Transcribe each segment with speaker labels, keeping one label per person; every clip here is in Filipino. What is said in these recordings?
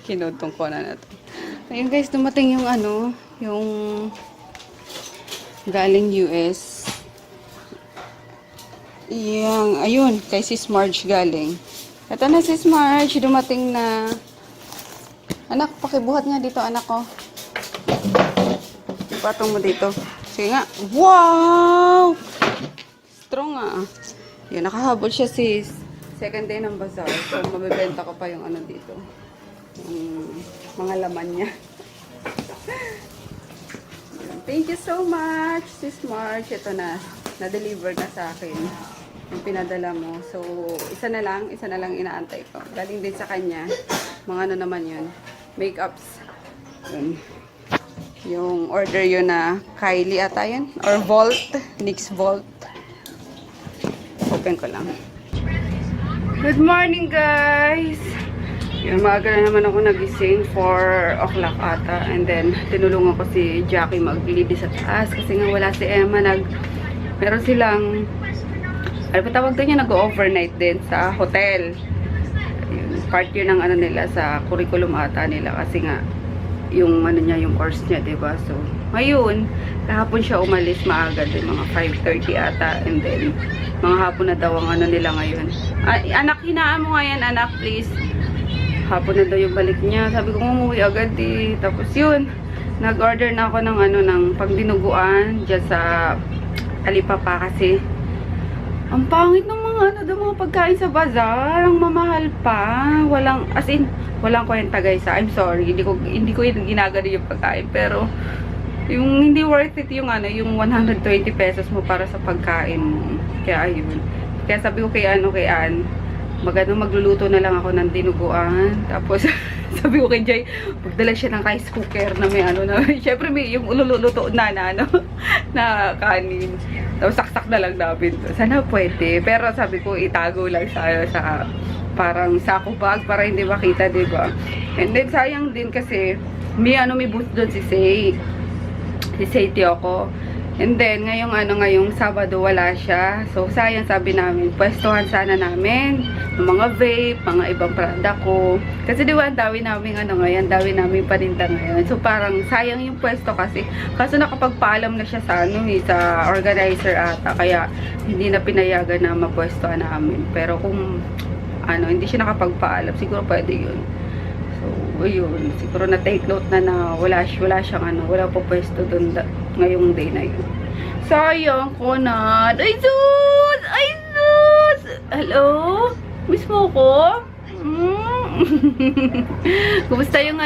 Speaker 1: Kinutong ko na to. Ayun guys, dumating yung ano, yung galing US. Yang, ayun, kay Sis Marge galing. Ito na Sis Marge, dumating na. Anak, pakibuhat nga dito, anak ko. Ipatong mo dito. Sige nga. Wow! Strong ah. Yun, nakahabol siya sis. Second day ng bazaar. So, mabibenta ko pa yung ano dito. Yung mga laman niya. Thank you so much, Sis March. Ito na. Na-deliver na sa akin. Yung pinadala mo. So, isa na lang inaantay ko. Galing din sa kanya. Mga ano naman yun. Makeups. Yun. Yung order yun na Kylie ata yun. Or Volt. NYX Volt. Open ko lang. Good morning guys! Yung maaga na naman ako nagising 4 o'clock ata. And then, tinulungan ko si Jackie mag-lidi sa taas. Kasi nga wala si Emma. Meron silang, ano pa tawag doon niya? Nag-overnight din sa hotel. Yun, part yun ng ano nila sa curriculum ata nila. Kasi nga, yung ano niya, yung course niya, diba? So, ngayon, kahapon siya umalis maaga din. Mga 5:30 ata. And then, mga hapon na daw ang ano nila ngayon. Anak, hinaan mo nga yan, anak, please. Hapon na daw yung balik niya. Sabi ko, umuwi agad eh. Tapos yun, nag-order na ako ng ano, ng pagdinuguan dyan sa Alipapa kasi ang pangit ng mga ano daw, mga pagkain sa bazaar. Ang mamahal pa. Walang, as in, walang kwenta guys. I'm sorry. Hindi ko ginagano yung pagkain. Pero, yung hindi worth it yung ano, yung 120 pesos mo para sa pagkain mo. Kaya ayun. Kaya sabi ko kay Ann, magluluto na lang ako ng dinuguan. Tapos, sabi ko kay Jay, magdala siya ng rice cooker na may ano na, syempre may yung ululuto na ano, na kanin. Tapos saksak na lang namin. Sana pwede. Pero sabi ko, itago lang sa parang sako bag para hindi makita, diba? And then, sayang din kasi, may booth doon si Say Tiyoko. And then, ngayong Sabado wala siya. So, sayang sabi namin, pwestuhan sana namin ng mga vape, mga ibang product ko. Kasi diba, ang dawi namin dawi namin paninda ngayon. So, parang sayang yung pwesto kasi. Kaso nakapagpaalam na siya sa sa organizer ata. Kaya, hindi na pinayagan na mapwestuhan namin. Pero kung, hindi siya nakapagpaalam, siguro pwede yun. So, ayun. Siguro na-take note na wala siyang wala pa pwesto doon ngayong day na yun. Sayang ko na. Ay, sus! Ay, sus! Hello? Miss mo ko? Kumusta yung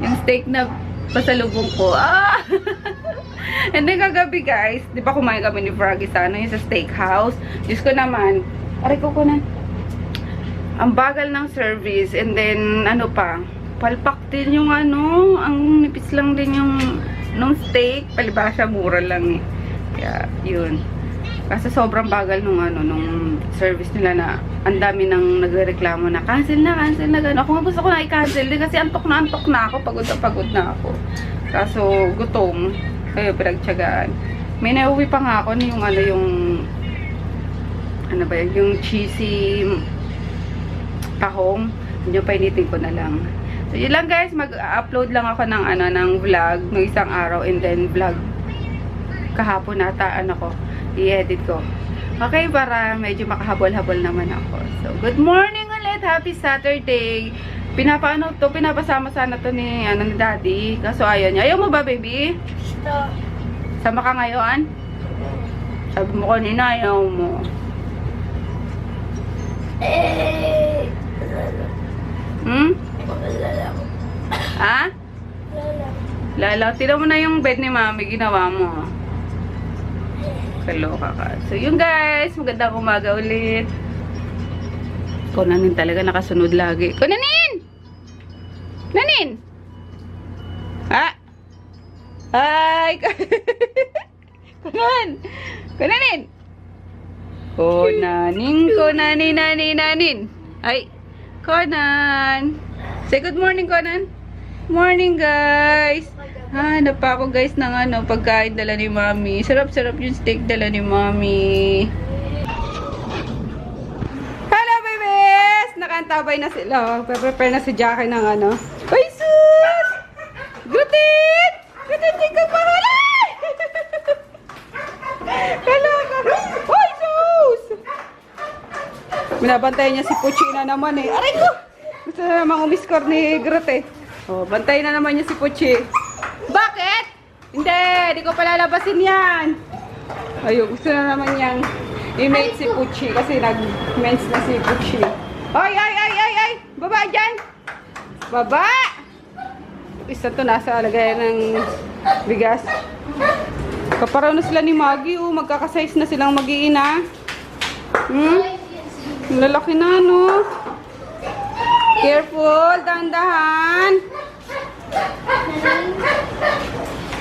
Speaker 1: yung steak na pasalubong ko? Ah! And then kagabi guys, di ba kumain kami ni Froggy sa yung sa steakhouse? Diyos ko naman, aray ko na. Ang bagal ng service. And then, palpak din yung ang nipis lang din yung nung steak. Palibasa, mura lang eh. Kaya, yun. Kasi sobrang bagal nung service nila na ang dami nang nagrereklamo na cancel na gano'n. Ako nga gusto ko na i-cancel din kasi antok na ako. Pagod na ako. Kaso, gutom. Kaya pinagtyagaan. May nauwi pa nga ako yung cheesy tahong. Yun yung painitin ko na lang. So, yun lang guys. Mag-upload lang ako ng vlog ng isang araw and then vlog kahapon ata i-edit ko. Okay, para medyo makahabol-habol naman ako. So, good morning ulit. Happy Saturday. Pinapasama sana to ni Daddy. Kaso ayaw niya. Ayaw mo ba, baby?
Speaker 2: Gusto.
Speaker 1: Sama ka ngayon? Sabi mo kanina, ayaw mo. Ha? Lala. Tira mo na yung bed ni Mami. Ginawa mo. Kaloka ka. So, yun guys. Magandang umaga ulit. Kunanin talaga nakasunod lagi. Kunanin! Nanin! Ha? Hi! Kunanin! Kunanin! Ay! Conan! Say good morning, Conan! Morning, guys! Hanap pa ako, guys, ng pagkain dala ni Mami. Sarap-sarap yung steak dala ni Mami. Hello, babies! Nakanta nagtatabay na sila. Oh. Prepare na si Jackie ng ano. Ay, sus! Gutit! Gutit, di ka pahalay! Kalaga! Ay, sus! Binabantayan niya si Puchi na naman eh. Aray ko! Gusto na namang umiskor ni Groot eh. Oh, bantayan na naman niya si Puchi. Bakit? Hindi, di ko palalabasin yan. Ayun, gusto na naman niyang i-mate si Puchi kasi nag-mens na si Puchi. Ay, ay, ay, ay, ay! Baba dyan! Baba! Isa to nasa lagayan ng bigas. Kaparaw na sila ni Maggie, oh. Magkakasize na silang mag-iina. Lalaki na, no? Careful, dahan-dahan.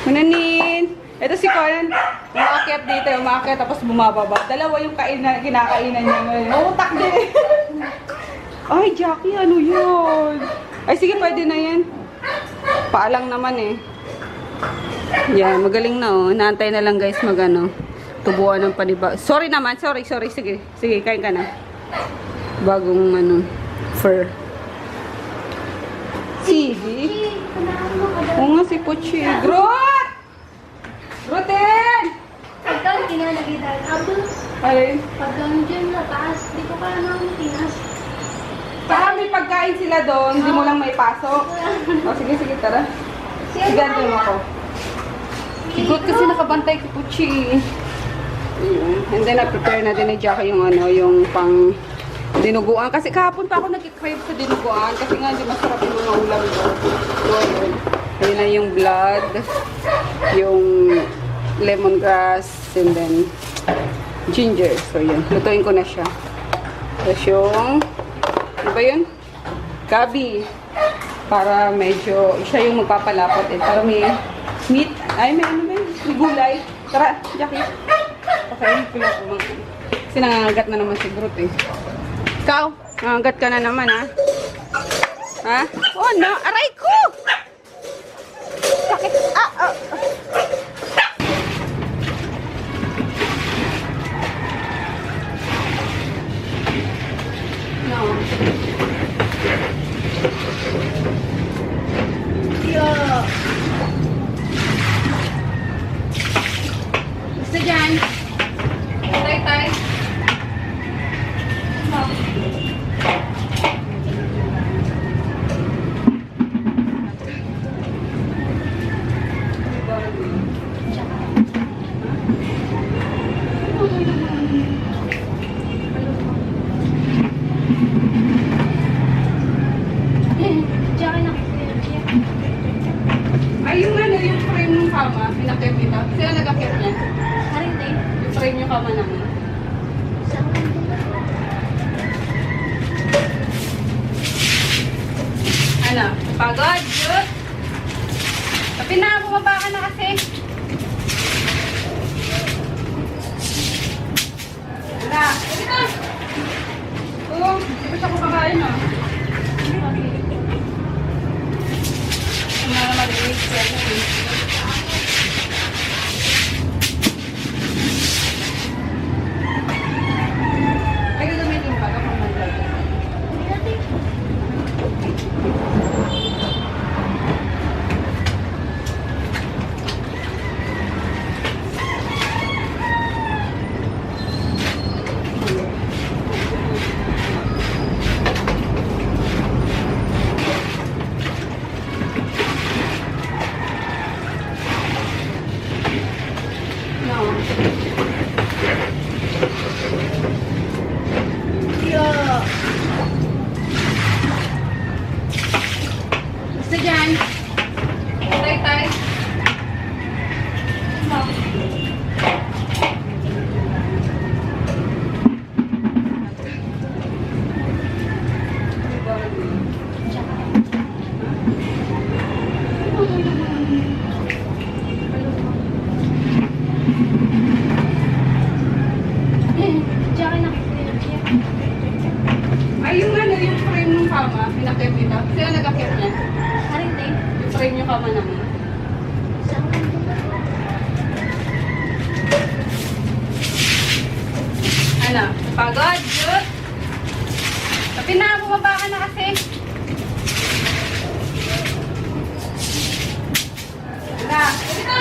Speaker 1: Mananin. Ito si Conan, umakyat dito, umakyat tapos bumababa. Dalawa yung kinakainan niya ngayon. Utak din. Ay, Jackie, ano yun? Ay, sige, pwede na yan. Paalang naman eh. Yan, magaling na oh. Naantay na lang guys magano. Tubuan ng paniba. Sorry naman, sorry. Sige, kain ka na. Bagong ano, fur. Sige. Oo nga si Puchi. Groot! Grootin!
Speaker 2: Pagka kinalagay dahil abol,
Speaker 1: Alin?
Speaker 2: pagka dyan na taas, di ko kaya namin tinas.
Speaker 1: Baka may pagkain sila doon, hindi mo lang may pasok. O sige, tara. Sigantin mo ako. Groot kasi nakabantay kay Puchi. Ayun. And then, na-prepare na din ni Jackie yung ano, yung pang dinuguan. Kasi kahapon pa ako nag-crave sa dinuguan. Kasi nga, di masarap yung mga ulam doon. So, ayun. Ayun na yung blood, yung lemongrass, and then ginger. So, yun. Lutuin ko na siya. Tapos yung, ano ba yun? Gabi. Para medyo, siya yung magpapalapot eh. Para may meat. Ay, may ano ba yun? May gulay. Tara, Jackie. Pakainin ko lang kumang. Kasi nangangagat na naman si Groot eh. Ikaw, nangangagat ka na naman ha? Ha? Oh no, aray ko! Sakit! No.
Speaker 2: Yeah.
Speaker 1: Gusto dyan? Tay.
Speaker 2: Diyan na siya.
Speaker 1: Ay, yung ano, yung frame ng kama, pinakit kita. Sila nag-akit niya.
Speaker 2: Haring tayo.
Speaker 1: Yung frame yung kama naman. Ano? Pagod? Good? Tapi na, bumaba ka na kasi. Wala. Sige na. Oo, gusto ko kakain ah. Ano na mag-iis yan eh. Ay, gagamitin pa. Kapag mag-lagay.
Speaker 2: Yeah.
Speaker 1: Gusto dyan? Tay.
Speaker 2: Diyan na siya.
Speaker 1: Ay, yung ano, yung frame ng kama, pinakit kita. Sila nag-akit niya.
Speaker 2: Haring tayo.
Speaker 1: Yung frame yung kama naman. Ano? Pagod? Good? Ate na, bumaba ka na kasi. Hala, ito na.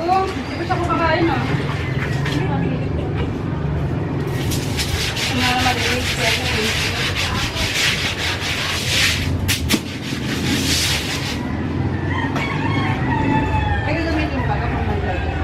Speaker 1: Oo, hindi ko siya kumakain ah. Kumara mag-iis siya. Ay, gagamitin pa kapag mag-lagay.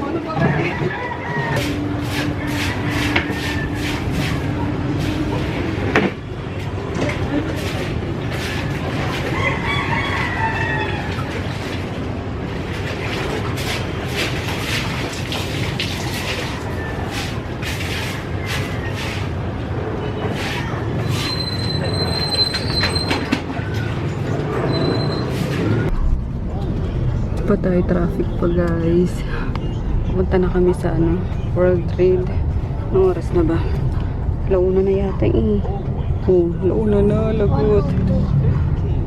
Speaker 1: Ano ba kasi? Pa tayo traffic pa guys. Pupunta na kami sa ano, World Trade. Anong oras na ba? Launa na yata eh. Oh, launa na, lagot.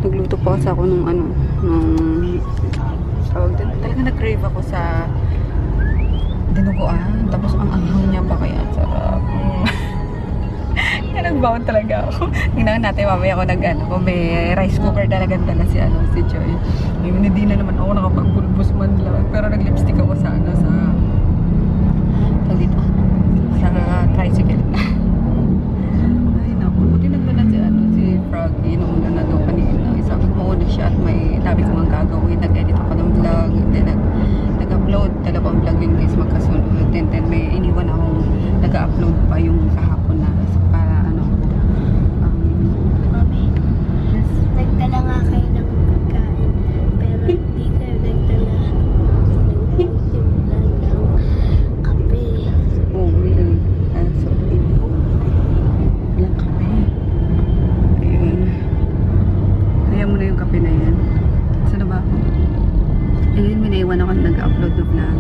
Speaker 1: Nagluto pa kasi ako nung ano, nung tawag din. Talaga nag-crave ako sa dinuguan. Tapos ang anghang niya pa kaya ang sarap. Kaya nag-bound talaga ako. Tingnan natin mamaya ako nag-ano. Kung may rice cooker talagang dala si ano, si Joy. Ngayon hindi na naman ako nakapag-bulbos man lang. Pero nag-lipstick ako sa ano, sa tawag dito, sa tricycle. Ay naku, buti nagdala si ano, si Froggy nung na doon kanina. Sabi ko mauna siya at may dami ko mang gagawin. Nag-edit ako ng vlog. Then nag-upload. Dalawang vlog yung guys magkasunod. Then may iniwan akong nag-upload pa yung kahapon na. So, para ano,
Speaker 2: Mami, nagdala nga kayo ng pagkain, pero hindi kayo nagdala ng timpla ng kape.
Speaker 1: uwi. So, walang kape. Ayun. Hayaan mo na yung kape na yan. Saan na ba ako? Ayun, minaiwan ako na nag-upload na vlog.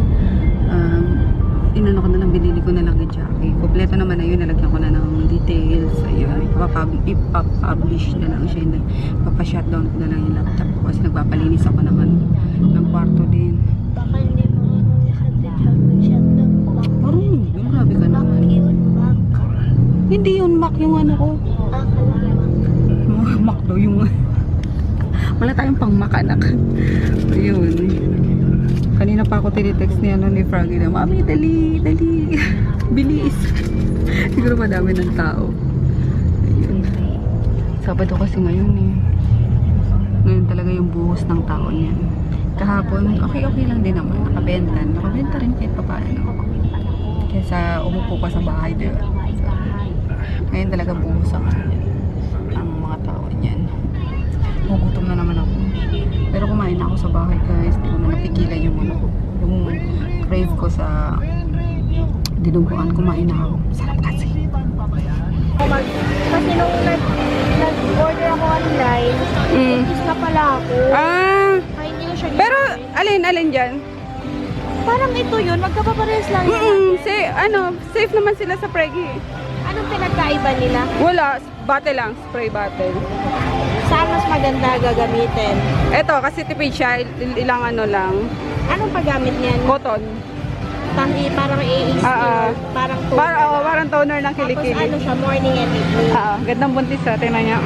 Speaker 1: Inano ko na lang, binili ko na lang kay Jackie. Kompleto naman na yun, nalagyan ko na ng details. Ayun, ipapublish na lang siya. And then, papashutdown ko na lang yung laptop ko kasi nagpapalinis ako naman ng kwarto din.
Speaker 2: Baka hindi mo mag-shutdown.
Speaker 1: Marunong yun, grabe ka
Speaker 2: Mac
Speaker 1: naman.
Speaker 2: yun, Mac.
Speaker 1: Hindi yun, Mac yung ano ko.
Speaker 2: Mac.
Speaker 1: Mac daw yung... Wala tayong pang Mac, anak. Ayun. Kanina pa ako tinitext ni, ano, ni Froggy na, Mami, dali, dali. Bilis. Siguro madami ng tao. Ayun. Sabado kasi ngayon eh. Ngayon talaga yung buhos ng tao niyan. Kahapon, okay lang din naman. Nakabenta. Nakabenta rin kahit papaano. Kaysa umupo ka sa bahay, diba? So, ngayon talaga buhos ang mga tao niyan. Gugutom na naman ako. Pero kumain na ako sa bahay guys. Hindi ko na napigilan yung ano, yung crave ko sa dinuguan. Kumain na ako. Sarap kasi.
Speaker 2: Kasi nung nag-order ako online, is na pala ako.
Speaker 1: Ah!
Speaker 2: Ay, hindi ko siya
Speaker 1: Pero
Speaker 2: ginamit.
Speaker 1: alin dyan?
Speaker 2: Parang ito yun, magkapapares lang yun.
Speaker 1: Safe naman sila sa Pregi.
Speaker 2: Anong pinagkaiba nila?
Speaker 1: Wala. Bottle lang. Spray bottle.
Speaker 2: Saan mas maganda gagamitin?
Speaker 1: Eto, kasi tipid siya. Ilang ano lang.
Speaker 2: Anong paggamit niyan?
Speaker 1: Cotton.
Speaker 2: Parang i-is parang toner.
Speaker 1: Parang toner ng
Speaker 2: Tapos
Speaker 1: kilikili.
Speaker 2: ano siya, morning and evening.
Speaker 1: Gandang buntis sa tingnan niya.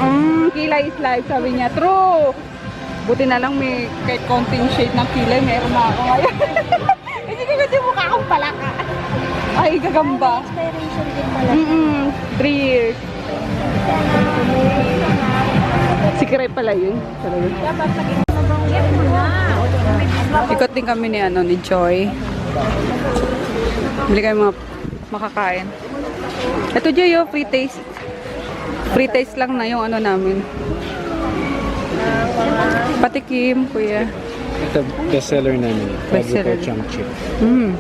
Speaker 1: Kilay is life, sabi niya. True! Buti na lang may kahit konting shade ng kilay, meron na ako ngayon.
Speaker 2: Kasi mukha akong palaka.
Speaker 1: Ay, gagamba.
Speaker 2: Expiration din pala.
Speaker 1: 3 years. Secret pala yun. Talaga.
Speaker 2: Dapat nag-ibang mo na.
Speaker 1: Ikot din kami ni, ni Joy. Bili kayo mga makakain. Ito Joy, free taste. Free taste lang na yung ano namin. Patikim, kuya.
Speaker 3: Ito, bestseller namin.
Speaker 1: Bestseller.
Speaker 3: Bestseller. Chunk chip.
Speaker 1: Mm.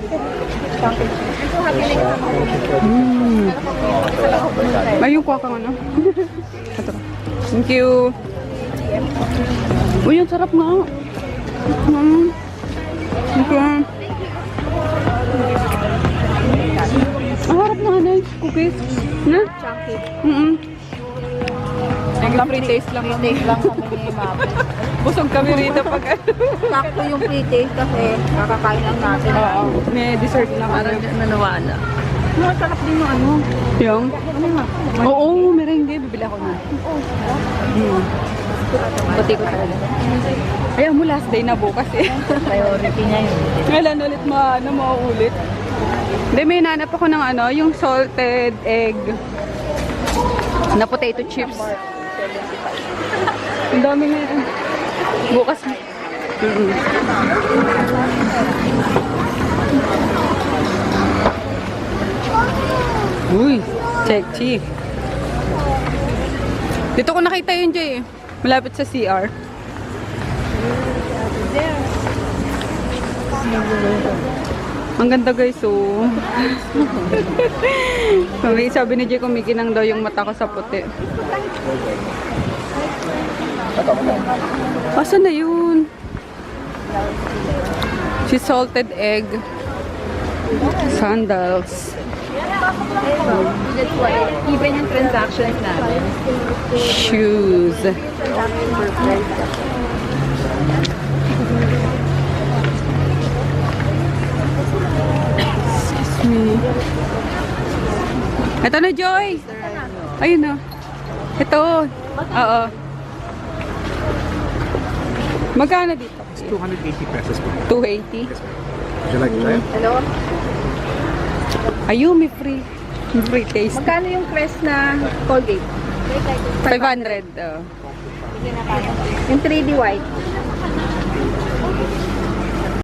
Speaker 1: Ay, yung kuha kang ano? Ito. Thank you. Uy, ang sarap nga. Thank you. Ang harap na ano, cookies. Na?
Speaker 2: Chunky.
Speaker 1: Ang free taste lang.
Speaker 2: Taste lang kami ni Mama.
Speaker 1: Busog kami rito pag
Speaker 2: Sakto yung pre-taste kasi kakakain lang natin.
Speaker 1: Oo. May dessert na
Speaker 2: Parang nanawala.
Speaker 1: Masarap din yung ano. Yung? Oo, merengue. Bibili ako na. Pati ko talaga. Ayaw mo last day na bukas eh.
Speaker 2: Priority niya yun.
Speaker 1: Kailan ulit mauulit? Hindi, may nanap ako ng ano, yung salted egg na potato chips. Ang dami na yun. Bukas. Uy, check. Dito ko nakita yun, Jay. Malapit sa CR. Ang ganda guys, oh. Sabi ni Jay, kumikinang daw yung mata ko sa puti. Asan na yun? Si salted egg. Sandals.
Speaker 2: That's why, even yung transactions namin.
Speaker 1: Shoes. Excuse me. Ito na, Joy. Ayun na. Ito. Oo. Magkano dito?
Speaker 3: It's 280 pesos po.
Speaker 1: 280.
Speaker 3: Yes, ma'am. Would you like to try it?
Speaker 2: Hello?
Speaker 1: Ayun, may free. Free taste.
Speaker 2: Magkano yung crest na Colgate?
Speaker 1: 500. Oh.
Speaker 2: Yung 3D white.